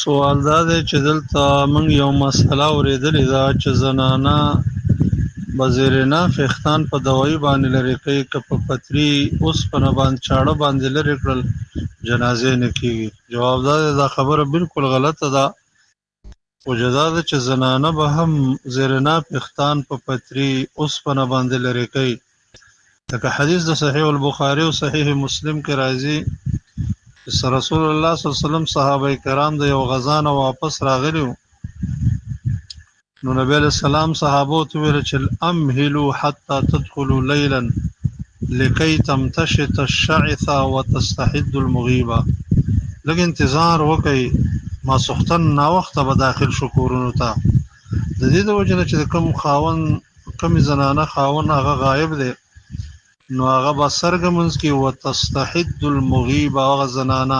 سوال دا دی چې دلته موږ یو مسله اورېدلې ده چې زنانه به زیر ناف ویښتان په دوایي باندې لرې کوي که په پتري اوسپنه باندې چاړه باندې لرې کړل جنازې نه کېږي. جواب دا دی دا خبره بالکل غلطه ده. وجه دا ده چې زنانه به هم زیر ناف ویښتان په پتري اوسپنه باندې لرې کوي. لکه حدیث د صحیح البخاري او صحیح مسلم کې راځي چې رسول الله صلی الله علیه وسلم صحابه کرام د یو غزا نه واپس راغلي وو، نو نبی علیہ السلام صحابو ته ویل چې امهلوا حتى تدخلوا ليلا لكي تمتشط الشعث وتستحد المغيبه. لږ انتظار وکئ، ماسختن ناوخته به داخل شو کورونو ته. د دې د وجې نه چې کوم زنانه خاون هغه غایب دی نو هغه به سرګه منځ کې وتستحد المغیبه، هغه زنانه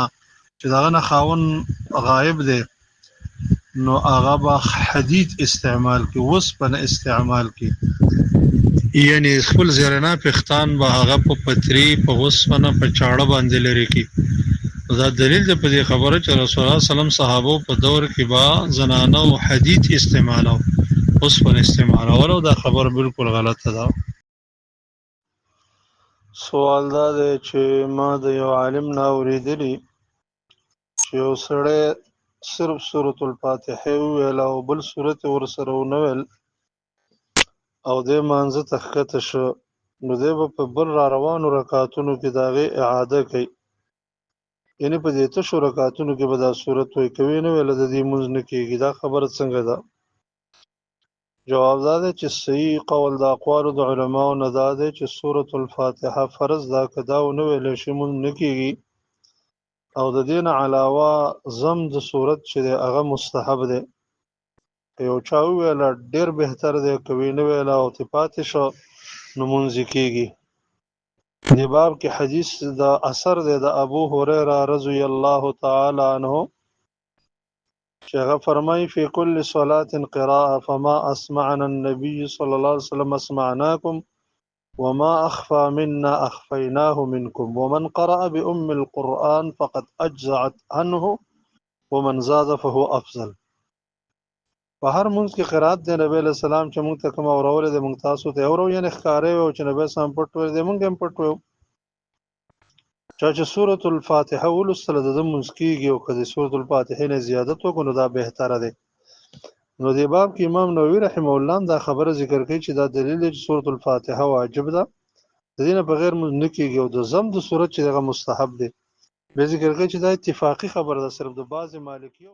چې دغه نه خاون غایب دی نو هغه به حدید استعمال کی، وسپنه استعمال کی، یعنی خپل زیرنا پختان به هغه په پتری په وسپنه په چاړه باندې لري کی. دا دلیل دی په دې خبره چې رسول الله صلی الله علیه وسلم صحابه په دور کې با زنانه او حدید استعمالو، وسپنه استعمالو. دا خبره بالکل غلطه ده. سوال دا دی چې ما د یو عالم نه اورېدلی چې یو سړی صرف سورة الفاتحه وویل او بل سورت یې ورسره ونه ویل او دی مانځه ته ښکته شه، نو دی به په بل را روانو رکعتونو کې د هغې اعاده کوي، یعنې په دې تشو رکعتونو کې به دا سورت وایي، کوي نه ویله د دې لمونځ نه کېږي. دا خبره څنګه ده؟ جواب دا دی چې صحیح قول د اقوالو د علماو نه دا دی چې سورة الفاتحه فرض ده، که دا ونه ویلی شي مونځ نه کېږي، او د دې نه علاوه ضم د سورت چې دی هغه مستحب دی. که یو چا وویله ډېر بهتر دی، که وی نه ویله او ترې پاتې شو نو مونځ یې کېږي. دې باب کې حدیث د اثر دی د ابو هریره رضی الله تعالی عنه چې هغه فرمایي فی کل صلاة قراءة فما اسمعنا النبي صلی الله علیه وسلم اسمعناکم وما اخفى منا اخفیناه منکم ومن قرأ بأم القرآن فقد اجزعت عنه ومن زاد فهو افضل. په هر مونځ کې قرات دی نبی علیہ السلام چې مونږ ته کوم اورولې دی مونږ تاسو ته اورو، یعنې ښکاری وو چې نبی سلام پټ ویل دی مونږ هم پټ ویو. چا چې سورة الفاتحه ولوستله د ده مونځ کېږي، او که د سورة الفاتحې نه زیادت وکړو نو دا بهتره دی. نو دې باب کې امام نووي رحمه الله دا خبره ذکر کوي چې دا دلیل دی چې سورة الفاتحه واجب ده، د دې نه بغیر مونځ نه کېږي، او د ضم د سورت چې هغه مستحب دی. بیا ذکر کوي چې دا اتفاقي خبره ده، صرف د بعضې مالکیو